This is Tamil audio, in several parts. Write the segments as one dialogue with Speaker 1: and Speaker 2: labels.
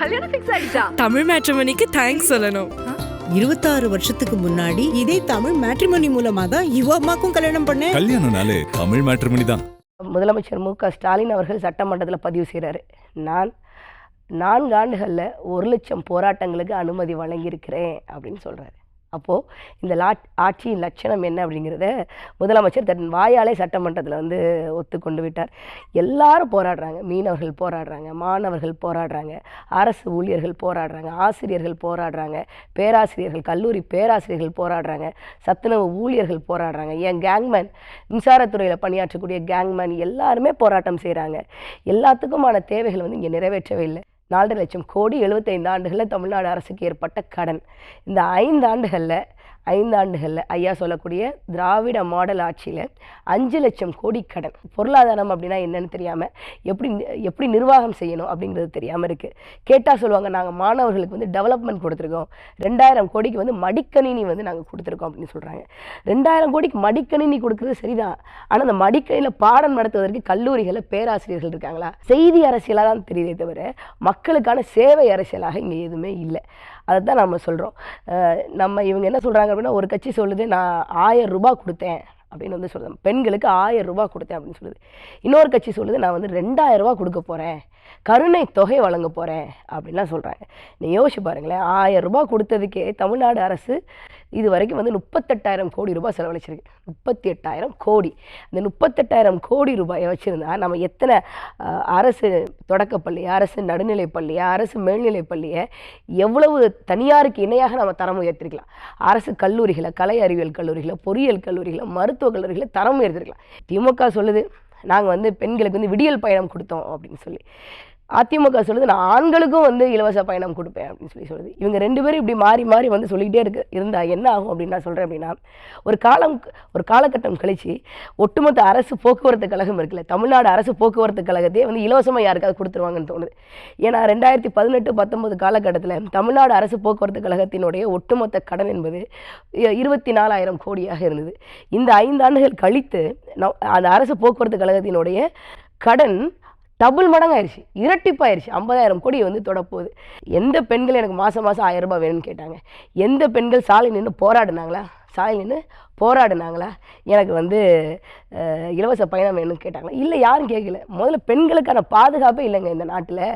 Speaker 1: கல்யாணம் ஃபிக்ஸ் ஆயிடுச்சா?
Speaker 2: தமிழ் மேட்ரிமோனிக்கு தேங்க்ஸ் சொல்லணும்.
Speaker 3: 26 வருஷத்துக்கு முன்னாடி இதே தமிழ் மேட்ரிமோனி மூலமா தான் இவ அம்மாக்கும் கல்யாணம் பண்ணேன்.
Speaker 4: கல்யாணம்னாலே தமிழ் மேட்ரிமோனி தான்.
Speaker 1: முதலமைச்சர் மு.க. ஸ்டாலின் அவர்கள் சட்டமன்றத்தில் பதிவு செய்கிறாரு, நான் 4 ஆண்டுகளில் 1 லட்சம் போராட்டங்களுக்கு அனுமதி வழங்கியிருக்கிறேன் அப்படின்னு சொல்கிறாரு. அப்போது இந்த ஆட்சியின் லட்சணம் என்ன அப்படிங்கிறத முதலமைச்சர் தன் வாயாலே சட்டமன்றத்தில் ஒத்துக்கொண்டு விட்டார். எல்லாரும் போராடுறாங்க, மீனவர்கள் போராடுறாங்க, மாணவர்கள் போராடுறாங்க, அரசு ஊழியர்கள் போராடுறாங்க, ஆசிரியர்கள் போராடுறாங்க, பேராசிரியர்கள், கல்லூரி பேராசிரியர்கள் போராடுறாங்க, சத்துணவு ஊழியர்கள் போராடுறாங்க, ஏன் கேங்மேன், மின்சாரத்துறையில் பணியாற்றக்கூடிய கேங்மேன் எல்லாருமே போராட்டம் செய்கிறாங்க. எல்லாத்துக்குமான தேவைகள் இங்கே நிறைவேற்றவே இல்லை. 4.5 லட்சம் கோடி 75 ஆண்டுகளில் தமிழ்நாடு அரசுக்கு ஏற்பட்ட கடன். இந்த 5 ஆண்டுகளில் ஐயா சொல்லக்கூடிய திராவிட மாடல் ஆட்சியில் 5 லட்சம் கோடி கடன். பொருளாதாரம் அப்படின்னா என்னன்னு தெரியாமல் எப்படி நிர்வாகம் செய்யணும் அப்படிங்கிறது தெரியாமல் இருக்குது. கேட்டால் சொல்லுவாங்க, நாங்கள் மாணவர்களுக்கு டெவலப்மெண்ட் கொடுத்துருக்கோம், 2000 கோடிக்கு மடிக்கணினி நாங்கள் கொடுத்துருக்கோம் அப்படின்னு சொல்கிறாங்க. 2000 கோடிக்கு மடிக்கணினி கொடுக்குறது சரிதான், ஆனால் அந்த மடிக்கணினியில் பாடம் நடத்துவதற்கு கல்லூரிகளில் பேராசிரியர்கள் இருக்காங்களா? செய்தி அரசியலாக தான் தெரியுதே தவிர மக்களுக்கான சேவை அரசியலாக இங்கே எதுவுமே இல்லை. அதை தான் நம்ம சொல்கிறோம். இவங்க என்ன சொல்கிறாங்க அப்படின்னா, ஒரு கட்சி சொல்லுது நான் 1000 ரூபாய் கொடுத்தேன் அப்படின்னு சொல்லுது, பெண்களுக்கு 1000 ரூபாய் கொடுத்தேன் அப்படின்னு சொல்லுது. இன்னொரு கட்சி சொல்லுது நான் 2000 ரூபா கொடுக்க போகிறேன், கருணை தொகை வழங்க போகிறேன் அப்படின்லாம் சொல்கிறாங்க. நீ யோசிச்சு பாருங்களேன், 1000 ரூபாய் கொடுத்ததுக்கே தமிழ்நாடு அரசு இது வரைக்கும் 38,000 கோடி ரூபாய் செலவழிச்சிருக்கு. 38,000 கோடி. அந்த 38,000 கோடி ரூபாயை வச்சுருந்தா நம்ம எத்தனை அரசு தொடக்கப்பள்ளி, அரசு நடுநிலைப்பள்ளி, அரசு மேல்நிலைப்பள்ளியை எவ்வளவு தனியாருக்கு இணையாக நம்ம தரம் உயர்த்திருக்கலாம். அரசு கல்லூரிகளை, கலை அறிவியல் கல்லூரிகளை, பொறியியல் கல்லூரிகளை, மருத்துவக் கல்லூரிகளை தரம் உயர்த்திருக்கலாம். திமுக சொல்லுது நாங்கள் பெண்களுக்கு விடியல் பயணம் கொடுத்தோம் அப்படின்னு சொல்லி. அதிமுக சொல்லுது நான் ஆண்களுக்கும் இலவச பயணம் கொடுப்பேன் அப்படின்னு சொல்லுது. இவங்க 2 பேரும் இப்படி மாறி மாறி சொல்லிக்கிட்டே இருந்தா என்ன ஆகும் அப்படின்னு நான் சொல்கிறேன் அப்படின்னா, ஒரு காலகட்டம் கழித்து ஒட்டுமொத்த அரசு போக்குவரத்து கழகம் இருக்குல்ல, தமிழ்நாடு அரசு போக்குவரத்து கழகத்தையே இலவசமாக யாருக்காவது கொடுத்துருவாங்கன்னு தோணுது. ஏன்னா 2018-19 காலகட்டத்தில் தமிழ்நாடு அரசு போக்குவரத்து கழகத்தினுடைய ஒட்டுமொத்த கடன் என்பது 24,000 கோடியாக இருந்தது. இந்த 5 ஆண்டுகள் கழித்து அந்த அரசு போக்குவரத்து கழகத்தினுடைய கடன் டபுள் மடங்காயிருச்சு, இரட்டிப்பாயிருச்சு. 50,000 கோடி தொடப்போகுது. எந்த பெண்கள் எனக்கு மாதம் 1000 ரூபாய் வேணும்னு கேட்டாங்க? எந்த பெண்கள் சாலை நின்று போராடினாங்களா? எனக்கு இலவச பயணம் வேணும்னு கேட்டாங்களா? இல்லை, யாரும் கேட்கல. முதல்ல பெண்களுக்கான பாதுகாப்பே இல்லைங்க இந்த நாட்டில்.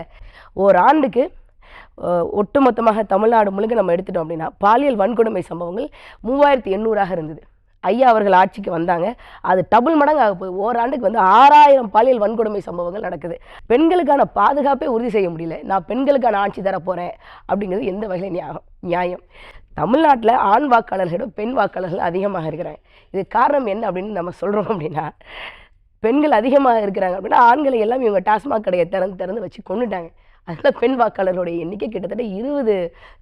Speaker 1: ஒரு ஆண்டுக்கு ஒட்டுமொத்தமாக தமிழ்நாடு முழுக்க நம்ம எடுத்துட்டோம் அப்படின்னா பாலியல் வன்கொடுமை சம்பவங்கள் 3,800 இருந்தது. ஐயா அவர்கள் ஆட்சிக்கு வந்தாங்க, அது டபுள் மடங்கு ஆக போகுது. ஓராண்டுக்கு 6,000 பாலியல் வன்கொடுமை சம்பவங்கள் நடக்குது. பெண்களுக்கான பாதுகாப்பே உறுதி செய்ய முடியல. நான் பெண்களுக்கான ஆட்சி தரப்போகிறேன் அப்படிங்கிறது எந்த வகையில் நியாயம்? தமிழ்நாட்டில் ஆண் வாக்காளர்களோட பெண் வாக்காளர்கள் அதிகமாக இருக்கிறாங்க. இது காரணம் என்ன அப்படின்னு நம்ம சொல்கிறோம் அப்படின்னா, பெண்கள் அதிகமாக இருக்கிறாங்க அப்படின்னா ஆண்களை எல்லாம் இவங்க டாஸ்மாக் கடையை திறந்து வச்சு கொண்டுட்டாங்க. அதில் பெண் வாக்காளர்களுடைய எண்ணிக்கை கிட்டத்தட்ட 20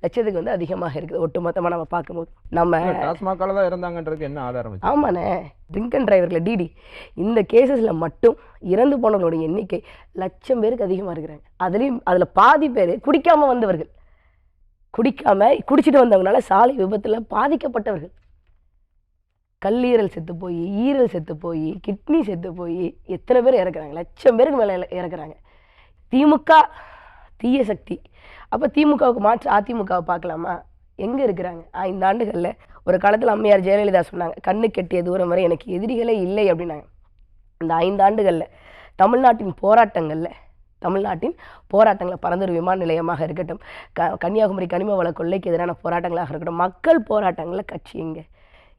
Speaker 1: லட்சத்துக்கு அதிகமாக இருக்குது. ஒட்டுமொத்தமாக நம்ம பார்க்கும்போது நம்ம
Speaker 5: டாஸ்மாக்கால தான் இருந்தாங்கன்றதுக்கு என்ன ஆதாரம்?
Speaker 1: ஆமாண்ணே, ட்ரிங்க் அண்ட் டிரைவரில் டிடி இந்த கேசஸில் மட்டும் இறந்து போனவர்களுடைய எண்ணிக்கை 1,00,000 பேருக்கு அதிகமாக இருக்கிறாங்க. அதில் பாதி பேர் குடிக்காமல் வந்தவர்கள், குடிச்சிட்டு வந்தவங்களால சாலை விபத்தில் பாதிக்கப்பட்டவர்கள். கல்லீரல் செத்து போய், ஈரல் செத்து போய், கிட்னி செத்து போய் எத்தனை பேர் இறக்குறாங்க? 1,00,000 பேருக்கு மேலே இறக்குறாங்க. திமுக தீய சக்தி. அப்போ திமுகவுக்கு மாற்று அதிமுகவை பார்க்கலாமா? எங்கே இருக்கிறாங்க? 5 ஆண்டுகளில் ஒரு காலத்தில் அம்மையார் ஜெயலலிதா சொன்னாங்க, கண்ணு கெட்டிய தூரம் வரை எனக்கு எதிரிகளே இல்லை அப்படின்னாங்க. இந்த 5 ஆண்டுகளில் தமிழ்நாட்டின் போராட்டங்களில் பரந்தூர் விமான நிலையமாக இருக்கட்டும், கன்னியாகுமரி கனிம வள கொள்ளைக்கு எதிரான போராட்டங்களாக இருக்கட்டும், மக்கள் போராட்டங்களில் கட்சி எங்கே?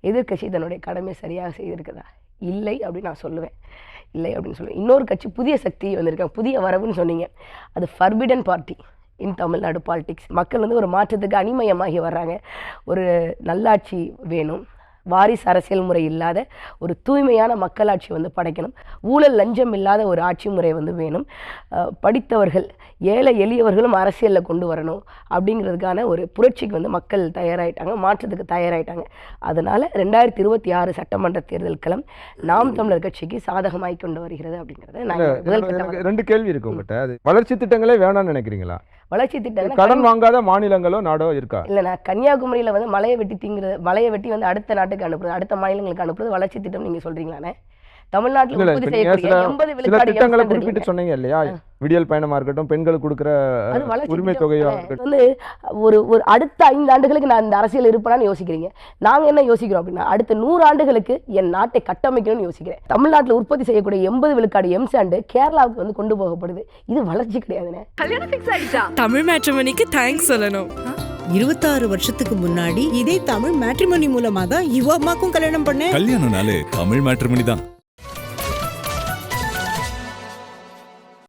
Speaker 1: எதிர்கட்சி தன்னுடைய கடமை சரியாக செய்திருக்குதா? இல்லை அப்படின்னு நான் சொல்லுவேன். இன்னொரு கட்சி புதிய சக்தி வந்திருக்காங்க, புதிய வரவுன்னு சொன்னீங்க. அது ஃபர்பிடன் பார்ட்டி இன் தமிழ்நாடு பாலிடிக்ஸ். மக்கள் ஒரு மாற்றத்துக்கு அணிமயமாகி வர்றாங்க. ஒரு நல்லாட்சி வேணும், வாரிசு அரசியல் முறை இல்லாத ஒரு தூய்மையான மக்களாட்சி படைக்கணும், ஊழல் லஞ்சம் இல்லாத ஒரு ஆட்சி முறை வேணும், படித்தவர்கள் ஏழை எளியவர்களும் அரசியலில் கொண்டு வரணும் அப்படிங்கிறதுக்கான ஒரு புரட்சிக்கு மக்கள் தயாராகிட்டாங்க, மாற்றத்துக்கு தயாராகிட்டாங்க. அதனால் 2026 சட்டமன்ற தேர்தல் களம் நாம் தமிழர் கட்சிக்கு சாதகமாகி கொண்டு வருகிறது அப்படிங்கிறத நான்
Speaker 5: 2 கேள்வி இருக்கு உங்கள்கிட்ட. அது வளர்ச்சி திட்டங்களே வேணாம்னு நினைக்கிறீங்களா?
Speaker 1: வளர்ச்சி திட்டம்
Speaker 5: கடன் வாங்காத மாநிலங்களோ நாடோ இருக்கா?
Speaker 1: இல்லைண்ணா, கன்னியாகுமரியில் மலையை வெட்டி அடுத்த நாட்டுக்கு அனுப்புறது, அடுத்த மாநிலங்களுக்கு அனுப்புறது வளர்ச்சி திட்டம் நீங்கள் சொல்கிறீங்களாண்ணே? தமிழ்நாட்டில்
Speaker 5: இல்ல
Speaker 1: உற்பத்தி
Speaker 5: இப்ப நீங்க
Speaker 1: செய்யக்கூடிய
Speaker 5: சில
Speaker 1: 80
Speaker 5: சில
Speaker 1: விழுக்காடு
Speaker 5: திட்டங்களை
Speaker 1: எம்சாண்ட்
Speaker 5: குறிப்பிட்டு
Speaker 1: இருக்குல்ல.
Speaker 5: சொன்னீங்க இல்லையா? விடியல் பயணமா இருக்கட்டும், பெண்களுக்கு கொடுக்குற
Speaker 1: அது வளர்ச்சி
Speaker 5: உரிமை
Speaker 1: திட்டம்.
Speaker 5: தொகையா
Speaker 1: இது
Speaker 5: இருக்கட்டும்.
Speaker 1: வந்து ஒரு அடுத்த 5 ஆண்டுகளுக்கு நான் இந்த அரசியல் இருப்பேனான்னு யோசிக்கிறீங்க. நாங்க என்ன யோசிக்கிறோம் அப்படின்னா, அடுத்த 100 ஆண்டுகளுக்கு என் நாட்டை கட்டமைக்கணும்னு யோசிக்கிறேன். தமிழ்நாட்டில் உற்பத்தி செய்யக்கூடிய 80 விழுக்காடு எம்சாண்ட் கேரளாவுக்கு வந்து கொண்டு போகப்படுது. இது வளர்ச்சி கிடையாதுண்ணே.
Speaker 2: தமிழ் மேட்ரிமோனிக்கு தேங்க்ஸ் சொல்லணும்.
Speaker 3: 26 வருஷத்துக்கு முன்னாடி இதே தமிழ் மேட்ரிமோனி மூலமா தான் இவ அம்மாக்கும் கல்யாணம் பண்ணேன்.
Speaker 4: கல்யாணம்னாலே தமிழ் மேட்ரிமோனி தான்.